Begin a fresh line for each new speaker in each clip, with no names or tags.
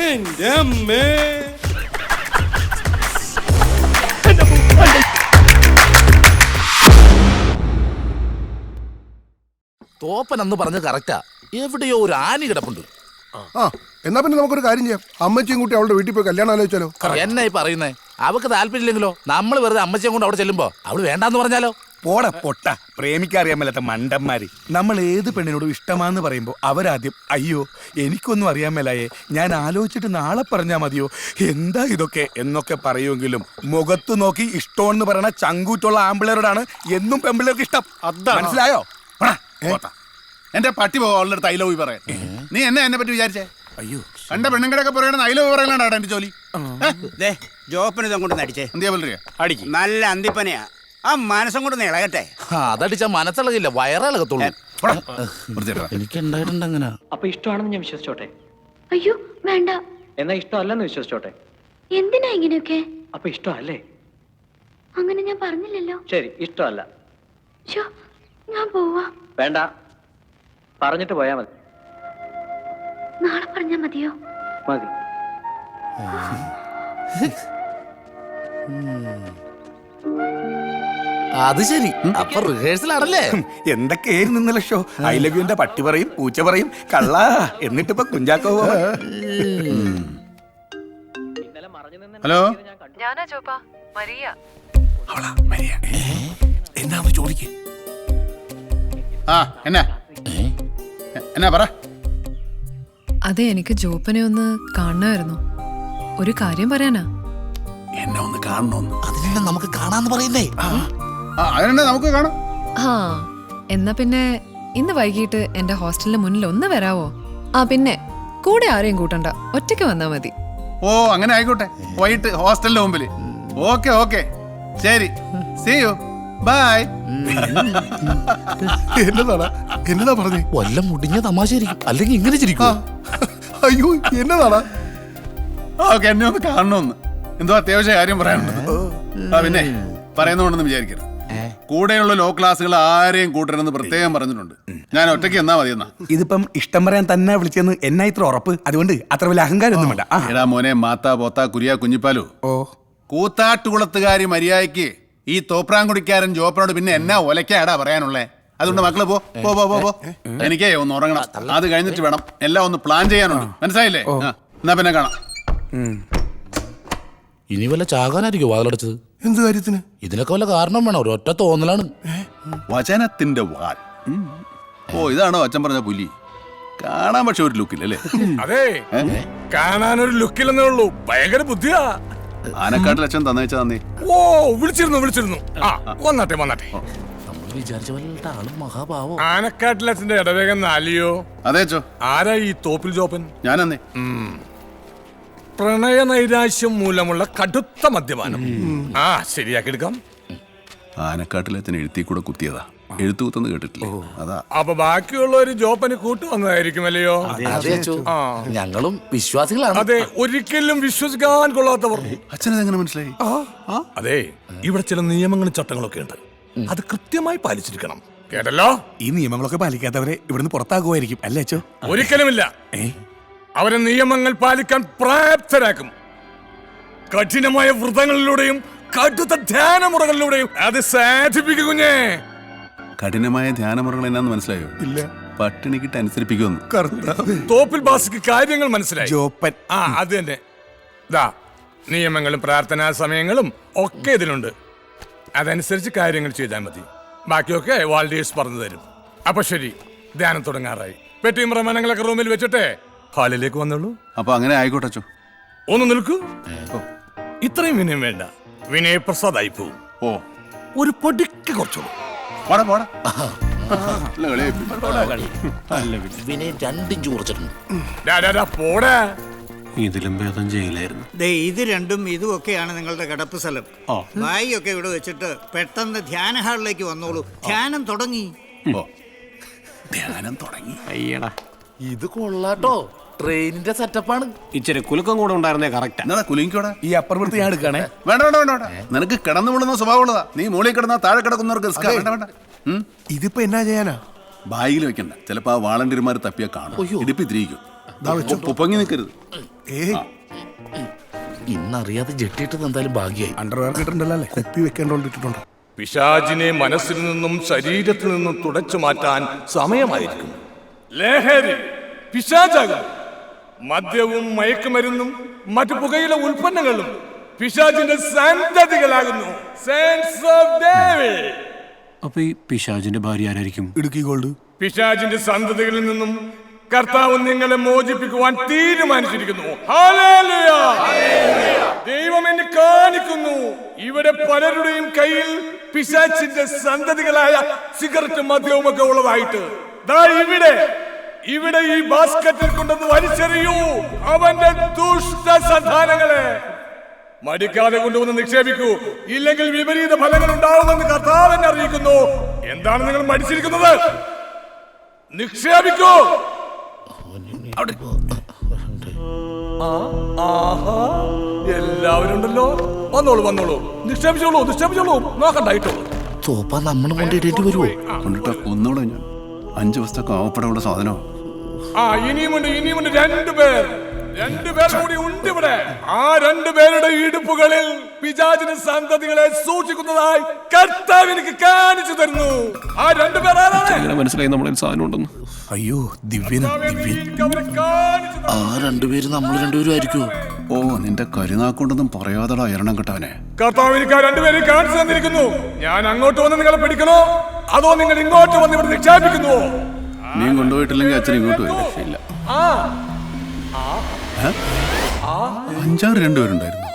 എന്റെ അമ്മേ.
തോപ്പൻ അന്ന് പറഞ്ഞത് കറക്റ്റാ. എവിടെയോ ഒരു ആനി കിടപ്പുണ്ട്.
എന്നാ പിന്നെ നമുക്കൊരു കാര്യം ചെയ്യാം. അമ്മച്ചിയും കൂട്ടി അവളുടെ വീട്ടിൽ പോയി കല്യാണം ആലോചിച്ചാലോ?
എന്നാ ഈ പറയുന്നേ? അവക്ക് താല്പര്യമില്ലെങ്കിലോ? നമ്മൾ വെറുതെ അമ്മച്ചിയെ കൊണ്ട് അവിടെ ചെല്ലുമ്പോ അവള് വേണ്ടാന്ന് പറഞ്ഞാലോ?
പോട പൊട്ട, പ്രേമിക്കറിയാൻ മേലാത്ത മണ്ടന്മാര്. നമ്മൾ ഏത് പെണ്ണിനോടും ഇഷ്ടമാന്ന് പറയുമ്പോ അവരാദ്യം അയ്യോ എനിക്കൊന്നും അറിയാൻ മേലായേ, ഞാൻ ആലോചിച്ചിട്ട് നാളെ പറഞ്ഞാ മതിയോ, എന്താ ഇതൊക്കെ എന്നൊക്കെ പറയുമെങ്കിലും മുഖത്ത് നോക്കി ഇഷ്ടമെന്ന് പറയണ ചങ്കൂറ്റുള്ള ആമ്പിളേരോടാണ് എന്നും പെമ്പിളേർക്ക് ഇഷ്ടം. മനസ്സിലായോ?
എന്റെ പട്ടി അവളുടെ അടുത്ത് ഐ ലവ് യു പറയാൻ. നീ എന്നെ പറ്റി വിചാരിച്ചേ?
അയ്യോ,
കണ്ട പെണ്ണുങ്ങളൊക്കെ പറയണ ഐ ലവ് പറയലാണ്ടാ എന്റെ ജോലി.
ജോപ്പന് ഇതും കൊണ്ട് നടിച്ചേ.
എന്തിയാ പറ്റിയ
അടിക്കും. നല്ല അന്തിപ്പനയാ. ആ മനസ്സും കൊണ്ട് ഇളകട്ടെ.
അതടിച്ചാ മനസ്സിളകില്ല, വയറിളകത്തുള്ളൂ.
എനിക്ക് ഉണ്ടായിട്ടുണ്ട് അങ്ങനെ.
അപ്പൊ ഇഷ്ടമാണെന്ന് ഞാൻ വിശ്വസിച്ചോട്ടെ?
അയ്യോ വേണ്ട.
എന്നാ ഇഷ്ടമല്ലെന്ന് വിശ്വസിച്ചോട്ടെ?
എന്തിനാ ഇങ്ങനെയൊക്കെ?
അപ്പൊ ഇഷ്ടമല്ലേ?
അങ്ങനെ ഞാൻ പറഞ്ഞില്ലല്ലോ.
ശരി, ഇഷ്ടമല്ല.
ശോ, ഞാൻ പോവാ.
വേണ്ട, പറഞ്ഞിട്ട് പോയാ മതി.
നാളെ പറഞ്ഞാ മതിയോ?
മതി.
അത് ശരി, അപ്പൊ റിഹേഴ്സലാണല്ലേ?
എന്തൊക്കെയായിരുന്നു ഇന്നലെ ഷോ? ഐ ലവ് യുന്റെ പട്ടി പറയും, പൂച്ച പറയും, കള്ള, എന്നിട്ടിപ്പോ കുഞ്ചാക്കോ.
ഹലോ,
ഞാനാ ജോപ്പ, മരിയ.
അവളാ മരിയ. എന്നാന്ന് ചോദിക്കേ.
ആ എന്നാ പറ.
അതെ, എനിക്ക് ജോപ്പനെ ഒന്ന് കാണണമായിരുന്നു. ഒരു കാര്യം പറയാനാ.
എന്നെ ഒന്ന് കാണണോന്ന്.
അതിനെല്ലാം നമുക്ക് കാണാന്ന് പറയുന്നേ.
അതിനെ നമുക്ക് കാണാം.
ആ, എന്നാ പിന്നെ ഇന്ന് വൈകിട്ട് എന്റെ ഹോസ്റ്റലിന് മുന്നിൽ ഒന്ന് വരാവോ? ആ, പിന്നെ കൂടെ ആരെയും കൂട്ടണ്ട, ഒറ്റയ്ക്ക് വന്നാ മതി.
ഓ, അങ്ങനെ ആയിക്കോട്ടെ. വൈകിട്ട് ഹോസ്റ്റലിന്റെ മുമ്പില്. ഓക്കെ ഓക്കെ, ശരി, സീ യു, ബൈ.
എന്നതാ പറഞ്ഞേ?
വല്ല മുടിഞ്ഞ തമാശയായിരിക്കും, അല്ലെങ്കിൽ ഇങ്ങനെ ചിരിക്കും.
അയ്യോ, എന്നതാടാ?
ഓക്കെ, എന്നെ ഒന്ന് കാണണമെന്ന് എന്തോ അത്യാവശ്യ കാര്യം പറയാനുണ്ട്. ആ, പിന്നെ പറയുന്നോണ്ടെന്ന് വിചാരിക്കരുത്. കൂടെയുള്ള ലോ ക്ലാസ്സുകൾ ആരെയും കൂട്ടരുതെന്ന് പ്രത്യേകം പറഞ്ഞിട്ടുണ്ട്. ഞാൻ ഒറ്റയ്ക്ക് എന്നാ മതിയെന്നാ.
ഇതിപ്പം ഇഷ്ടം പറയാൻ തന്നെ വിളിച്ചെന്ന് എന്നാ ഇത്ര ഉറപ്പ്? അതുകൊണ്ട് അത്ര വലിയ അഹങ്കാരം ഒന്നും വേണ്ട.
എടാ മോനെ, മാത്താ പോത്താ കുരിയാ കുഞ്ഞിപ്പാലു, കൂത്താട്ടുകുളത്തുകാരി മര്യാദയ്ക്ക് ഈ തോപ്രാങ്കുടിക്കാരൻ ജോപ്പനോട് പിന്നെ എന്നാ ഒലക്കാടാ പറയാനുള്ളേ? അതുകൊണ്ട് മക്കള് പോ പോ പോ പോ. എനിക്കേ ഒന്ന് ഉറങ്ങണം. അത് കഴിഞ്ഞിട്ട് വേണം എല്ലാം ഒന്ന് പ്ലാൻ ചെയ്യാനുണ്ട്. മനസ്സിലായില്ലേ? എന്നാ പിന്നെ കാണാം.
ഇനി വല്ല ചാകാനായിരിക്കും വാതിലടച്ചത്?
എന്ത് കാര്യത്തിന്?
ഇതിനൊക്കെ വല്ല കാരണം വേണം, ഒരൊറ്റ തോന്നലാണ്.
വചനത്തിന്റെ വാൽ. ഓ, ഇതാണോ അച്ഛൻ പറഞ്ഞ പുലി? കാണാൻ പക്ഷെ ഒരു ലുക്കില്ലല്ലേ?
അതെ, കാണാനൊരു ലുക്കില്ലെന്നേ ഉള്ളൂ, ഭയങ്കര ബുദ്ധിയാ.
ആനക്കാട്ടിൽ അച്ഛൻ തന്നേച്ചാ നന്ദി.
ഓ, വിളിച്ചിരുന്നു. വന്നാട്ടെ.
നമ്മൾ വിചാരിച്ച പോലെ ആള് മഹാഭാവം.
ആനക്കാട്ടിലച്ഛന്റെ ഇടവേഗം നാലിയോ?
അതേച്ചോ.
ആരാ ഈ തോപ്പിൽ ജോപ്പൻ?
ഞാനന്നേ.
പ്രണയ നൈരാശ്യം മൂലമുള്ള കടുത്ത മദ്യപാനം. ശരിയാക്കി എടുക്കാം.
ആനക്കാട്ടിൽ അച്ഛൻ എഴുത്തി കൂടെ കുത്തിയതാ. എഴുത്തു കുത്തെന്ന് കേട്ടിട്ടില്ലേ? അതാ.
അപ്പൊ ബാക്കിയുള്ള ഒരു ജോപ്പന് കൂട്ടു വന്നതായിരിക്കും അല്ലയോ?
ഞങ്ങളും വിശ്വാസികളാണ്.
അതെ, ഒരിക്കലും വിശ്വസിക്കാൻ കൊള്ളാത്തവർ.
അച്ഛനതെങ്ങനെ മനസ്സിലായി?
അതെ, ഇവിടെ ചില നിയമങ്ങളും ചട്ടങ്ങളൊക്കെ ഉണ്ട്, അത് കൃത്യമായി പാലിച്ചിരിക്കണം. കേട്ടല്ലോ?
ഈ നിയമങ്ങളൊക്കെ പാലിക്കാത്തവരെ ഇവിടുന്ന് പുറത്താക്കുമായിരിക്കും അല്ലേ അച്ഛോ?
ഒരിക്കലുമില്ല. അവരെ നിയമങ്ങൾ പാലിക്കാൻ പ്രാപ്തരാക്കും. കഠിനമായ വ്രതങ്ങളിലൂടെയും കടുത്ത ധ്യാനമുറകളിലൂടെയും അത് സാധിപ്പിക്കും. കുഞ്ഞേ,
കഠിനമായ ധ്യാനമുറകൾ എന്നാന്ന് മനസ്സിലായോ? ഇല്ല. പട്ടിണിക്കിട്ട് അനുസരിപ്പിക്കുമെന്ന്.
തോപ്പിൽ ബാസിക്ക് കാര്യങ്ങൾ മനസ്സിലായി.
ജോപ്പൻ.
അത് തന്നെ. നിയമങ്ങളും പ്രാർത്ഥനാ സമയങ്ങളും ഒക്കെ ഇതിലുണ്ട്. അതനുസരിച്ച് കാര്യങ്ങൾ ചെയ്താൽ മതി. ബാക്കിയൊക്കെ വാൾഡിയേഴ്സ് പറഞ്ഞു തരും. അപ്പൊ ശരി, ധ്യാനം തുടങ്ങാറായി. പെട്ടിയും പ്രമാണങ്ങളൊക്കെ റൂമിൽ വെച്ചിട്ടേ ഹാളിലേക്ക് വന്നോളൂ.
അപ്പൊ അങ്ങനെ ആയിക്കോട്ടെ അച്ഛോ.
ഒന്ന് നിൽക്കൂ. ഇത്രയും വിനയം വേണ്ട, വിനയപ്രസാദായി പോവും.
ഓ,
ഒരു പൊടിക്ക് കുറച്ചോളൂ.
വിനയം 2 ഇഞ്ച് കുറച്ചിട്ടുണ്ട്.
പോടാ.
ഇതിലും ഭേദം ചെയ്യില്ലായിരുന്നു.
ഇത് രണ്ടും ഇതും ഒക്കെയാണ് നിങ്ങളുടെ കിടപ്പ് സ്ഥലം. ബായി ഒക്കെ ഇവിടെ വെച്ചിട്ട് പെട്ടെന്ന് ധ്യാന ഹാളിലേക്ക് വന്നോളൂ. ധ്യാനം തുടങ്ങി.
അയ്യടാ,
ഇത് കൊള്ളാട്ടോ, ട്രെയിനിന്റെ സെറ്റപ്പാണ്.
ഇച്ചിരി കുലുക്കം കൂടെ ഉണ്ടായിരുന്നേ കറക്റ്റ്.
എന്നാ കുലുങ്ങിക്കോടാ.
ഈ അപ്പുറത്ത് ഞാൻ എടുക്കണേ.
വേണ്ട. നിനക്ക് കിടന്നു വിടുന്ന സ്വഭാവമുള്ളതാ. നീ മുകളിൽ കിടന്നാ താഴെ കിടക്കുന്നവർക്ക് വേണ്ട.
ഇതിപ്പോ എന്നാ ചെയ്യാനാ?
ബാഗിൽ വെക്കണ്ട, ചിലപ്പോ ആ വാളണ്ടിയർമാർ തപ്പിയാ കാണും. ഇടുപ്പി തിരിക്കും. പൊങ്ങി നിൽക്കരുത്.
ഏയ്
ഇന്നറിയാതെ ജെട്ടിയിട്ടത് എന്തായാലും ഭാഗ്യായി.
അണ്ടർവെയർ കിട്ടുന്നുണ്ടല്ലോ അല്ലേ?
കുപ്പി വെക്കേണ്ടോണ്ടിട്ടുണ്ട്.
പിശാചിനെ മനസ്സിൽ നിന്നും ശരീരത്തിൽ നിന്നും തുടച്ചു മാറ്റാൻ സമയമായിരിക്കും. ലഹരി പിശാചാകും. മദ്യവും മയക്കുമരുന്നും മറ്റു പുകയില ഉൽപ്പന്നങ്ങളും പിശാചിന്റെ സന്തതികളാകുന്നു. Sons of Devil.
അപ്പൊ ഈ പിശാചിന്റെ ഭാര്യ ആരായിരിക്കും?
ഇടുക്കി ഗോൾഡ്.
പിശാചിന്റെ സന്തതികളിൽ നിന്നും കർത്താവ് നിങ്ങളെ മോചിപ്പിക്കുവാൻ തീരുമാനിച്ചിരിക്കുന്നു. ഹല്ലേലൂയ! ദൈവം എന്നെ കാണിക്കുന്നു. ഇവിടെ പലരുടെയും കയ്യിൽ പിശാചിന്റെ സന്തതികളായ സിഗരറ്റും മദ്യവും ഒക്കെ ഉള്ളതായിട്ട്. ദാ ഇവിടെ ഈ ബാസ്ക്കറ്റിൽ കൊണ്ടുവന്ന് വലിച്ചെറിയൂ അവന്റെ ദുഷ്ട സന്താനങ്ങളെ. മടിക്കാതെ കൊണ്ടുവന്ന് നിക്ഷേപിക്കൂ, ഇല്ലെങ്കിൽ വിപരീത ഫലങ്ങൾ ഉണ്ടാവുമെന്ന് കർത്താവ് എന്നെ അറിയിക്കുന്നു. എന്താണ് നിങ്ങൾ മടിച്ചിരിക്കുന്നത്? നിക്ഷേപിക്കൂ. എല്ലാവരും ഉണ്ടല്ലോ. വന്നോളൂ. നിക്ഷേപിച്ചോളൂ. നോക്കണ്ടായിട്ടോ.
തോപ്പ നമ്മളും കൊണ്ടിടേണ്ടി വരുമോ?
കൊണ്ടിട്ട് ഒന്നുകൂടെ ഞാൻ 5 ദിവസത്തെ കാവപ്പെടാനുള്ള സാധനം.
ഇനിയുമുണ്ട് രണ്ടുപേർ കൂടി ഉണ്ട് ഇവിടെ. ആ 2 പേരുടെ ഇടുപ്പുകളിൽ പിശാചിന്റെ സന്തതികളെ സൂക്ഷിക്കുന്നതായി കർത്താവ് എനിക്ക് കാണിച്ചു തരുന്നു. ആ 2 പേർ ആരാണ്?
എങ്ങനെ മനസ്സിലായി നമ്മുടെ സാധനം ഉണ്ടെന്ന്?
അയ്യോ ദിവ്യൻ.
ആ 2 പേര് നമ്മൾ 2 പേരും ആയിരിക്കുമോ?
ഓ നിന്റെ കരുനാക്കൊണ്ടൊന്നും പറയാതെടാ എരണം കെട്ടവനെ.
കർത്താവ് എനിക്ക് ആ 2 പേരെ കാണിച്ചു തന്നിരിക്കുന്നു. ഞാൻ അങ്ങോട്ട് വന്ന് നിങ്ങളെ പിടിക്കണോ അതോ നിങ്ങൾ ഇങ്ങോട്ട് വന്ന് ഇവിടെ നിക്ഷേപിക്കുന്നുവോ?
നീ കൊണ്ടുപോയിട്ടില്ലെങ്കിൽ അച്ഛൻ ഇങ്ങോട്ട് വരും. രക്ഷയില്ല. 5-6 രണ്ടുപേരുണ്ടായിരുന്നു.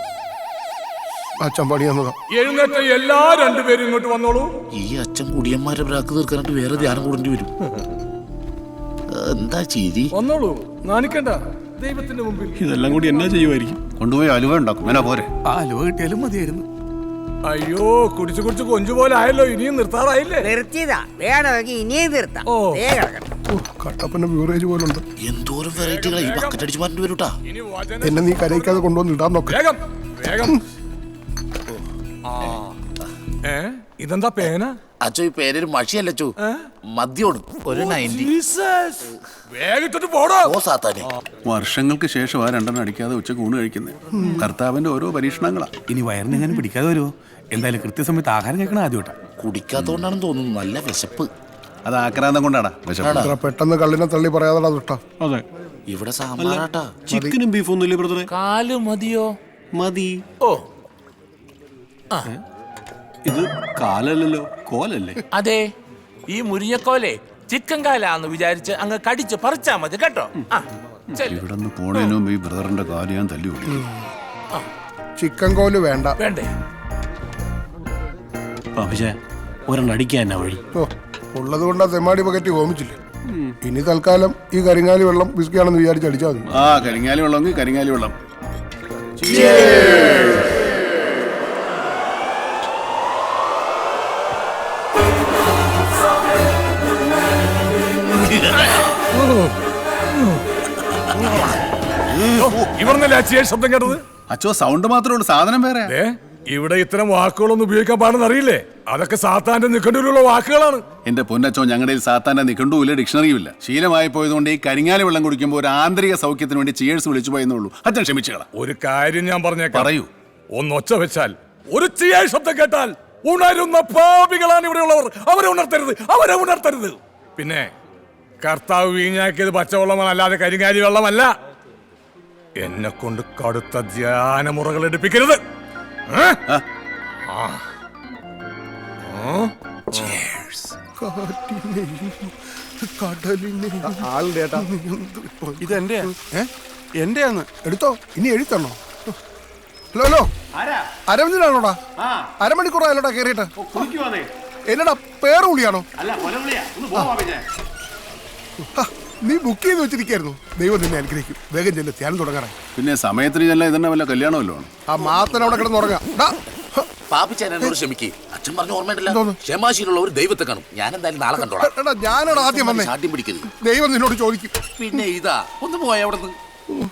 അച്ഛൻ പണി തന്നതാ.
എഴുന്നേറ്റ എല്ലാ 2 പേരും ഇങ്ങോട്ട് വന്നോളൂ.
ഈ അച്ഛൻ കുടിയന്മാരെ ബ്രാക്ക് തീർക്കാനായിട്ട് വേറെ ധ്യാനം കൂടേണ്ടി വരും. എന്താ ചിരി?
വന്നോളൂ, നാണിക്കണ്ട. ദൈവത്തിന്റെ മുമ്പിൽ
ഇതെല്ലാം കൂടി എന്നാ ചെയ്യുമായിരിക്കും?
കൊണ്ടുപോയി അലുവ ഉണ്ടാക്കും. എന്നാ പോരെ?
അലുവ കിട്ടിയാലും മതിയായിരുന്നു.
അയ്യോ കുടിച്ചു കൊഞ്ചു പോലെ ആയല്ലോ. ഇനിയും നിർത്താറായില്ലേ?
നിർത്തിയതാ, വേണമെങ്കിൽ ഇനിയും നിർത്താം.
കട്ടപ്പന ബീവറേജ് പോലുണ്ട്.
എന്തോരം വെറൈറ്റികളാ ഈ ബക്കറ്റ് അടിച്ചു മാറ്റി വരൂട്ടാ.
ഇനി വചനം
എന്നെ നീ കരയിക്കാതെ കൊണ്ടുവന്ന് ഇടാൻ നോക്ക.
വേഗം. ഇതെന്താ പേന?
അച്ഛോ ഈ പേരൊരു മഷിയല്ല അച്ഛോ, മദ്യോട് ഒരു 90.
വേഗത്തോട്ട് പോടോ.
ഓ സാത്താനെ.
വർഷങ്ങൾക്ക് ശേഷം ആ 2 അടിക്കാതെ ഉച്ചക്ക് ഊണ് കഴിക്കുന്നത്. കർത്താവിന്റെ ഓരോ പരീക്ഷണങ്ങളാ.
ഇനി വയറിനെങ്ങനെ പിടിക്കാതെ വരുമോ? എന്തായാലും കൃത്യസമയത്ത് ആഹാരം കഴിക്കണം ആദ്യമായിട്ടാ.
കുടിക്കാത്തോണ്ടാണെന്ന് തോന്നുന്നു, നല്ല വിശപ്പ്.
അത് ആക്രാന്തം കൊണ്ടാടാ വിശപ്പ്.
അത്ര പെട്ടെന്ന് കള്ളിനെ തള്ളി പറയാതെടാ ദുഷ്ട.
അതെ.
ഇവിടെ സാമ്പാറാട്ടാ.
ചിക്കനും ബീഫും ഒന്നും ഇല്ലേ ബ്രദറെ?
കാല് മതിയോ?
മതി.
ഓ
ഇത് കാലല്ലല്ലോ, കോലല്ലേ?
അതെ, ഈ മുരിഞ്ഞക്കോലെ ചിക്കൻ കാലാന്ന് വിചാരിച്ച് അങ്ങ് കടിച്ച് പറിച്ചാ മതി കേട്ടോ.
ഇവിടെ നിന്ന് പോണേന് മുമ്പ് ഈ ബ്രദറിന്റെ കാല് ഞാൻ തല്ലി ഓടിക്കും.
ചിക്കൻ കോല് വേണ്ട.
വേണ്ടേ?
പക്ഷേ ഒരെണ്ണം അടിക്കാൻ എന്നാ വഴി?
ഓ ഉള്ളത് കൊണ്ടാ തെമ്മാടി പകറ്റി ഹോമിച്ചില്ല. ഇനി തൽക്കാലം ഈ കരിങ്ങാലി വെള്ളം വിസ്കിയാണെന്ന് വിചാരിച്ച് അടിച്ചാൽ മതി.
ആ കരിങ്ങാലി വെള്ളം കരിങ്ങാലി വെള്ളം.
ഇവർന്നല്ലേ അച്ഛയെ ശബ്ദം കേട്ടത്?
അച്ചോ സൗണ്ട് മാത്രമേ ഉള്ളൂ, സാധനം വേറെ.
ഇവിടെ ഇത്തരം വാക്കുകളൊന്നും ഉപയോഗിക്കാൻ പാടെന്ന് അറിയില്ലേ? അതൊക്കെ സാത്താന്റെ നിഘണ്ടുവിലുള്ള വാക്കുകളാണ്.
എന്റെ പൊന്നച്ചോ, ഞങ്ങളുടെ സാത്താന്റെ നിഘണ്ടുവില്ല, ഡിക്ഷണറിയും ഇല്ല. ശീലമായി പോയതുകൊണ്ട് ഈ കരിങ്ങാലി വെള്ളം കുടിക്കുമ്പോൾ ഒരു ആന്തരിക സൗഖ്യത്തിന് വേണ്ടി ചിയേഴ്സ് വിളിച്ചു പോയെന്നുള്ളൂ. അച്ഛൻ ക്ഷമിച്ചുകളാ.
ഒരു കാര്യം ഞാൻ പറഞ്ഞേക്കാം.
പറയൂ.
ഒന്നൊച്ച വെച്ചാൽ, ഒരു ചിയ ശബ്ദം കേട്ടാൽ ഉണരുന്ന പാപികളാണ് ഇവിടെ ഉള്ളവർ. അവരെ ഉണർത്തരുത്. പിന്നെ കർത്താവ് വീഞ്ഞാക്കിയത് പച്ചവെള്ളമാണ്, അല്ലാതെ കരിങ്ങാലി വെള്ളമല്ല. എന്നെ കൊണ്ട് കടുത്ത ധ്യാനമുറകൾ എടുപ്പിക്കരുത്.
ഇത് എന്റെയാന്ന് എടുത്തോ. ഇനി എഴുത്തണോ? Hello hello, അരവിന്ദനാണോടാ? അരമണിക്കൂറായാലോടാ കേറിയിട്ട്. എന്നടാ പേറ് വിളിയാണോ? നീ ബുക്ക് ചെയ്ത് വെച്ചിരിക്കായിരുന്നു. ദൈവം നിന്നെ അനുഗ്രഹിക്കും. വേഗം ചെല്ല്, ധ്യാനം തുടങ്ങാറായി.
പിന്നെ സമയത്തിന് ചെല്ലാം. ഇതന്നെ വല്ല കല്യാണമല്ലോ ആണ്.
ആ മാത്തൻ അവിടെ കിടന്ന് ഉറങ്ങാം.
പാപ്പിച്ചാൻ എന്നോട് ക്ഷമിക്കേ. അച്ഛൻ പറഞ്ഞ ഓർമ്മയിട്ടില്ല, ക്ഷമാശീലുള്ളവർ ദൈവത്തെ കാണും. ഞാൻ എന്തായാലും നാളെ കണ്ടോളാം.
ഞാനോട് ആദ്യം വന്നേ.
ശാഠ്യം പിടിക്കരുത്.
ദൈവം നിന്നോട് ചോദിക്കും.
പിന്നെ ഇതാ ഒന്ന് പോയ അവിടെ നിന്ന്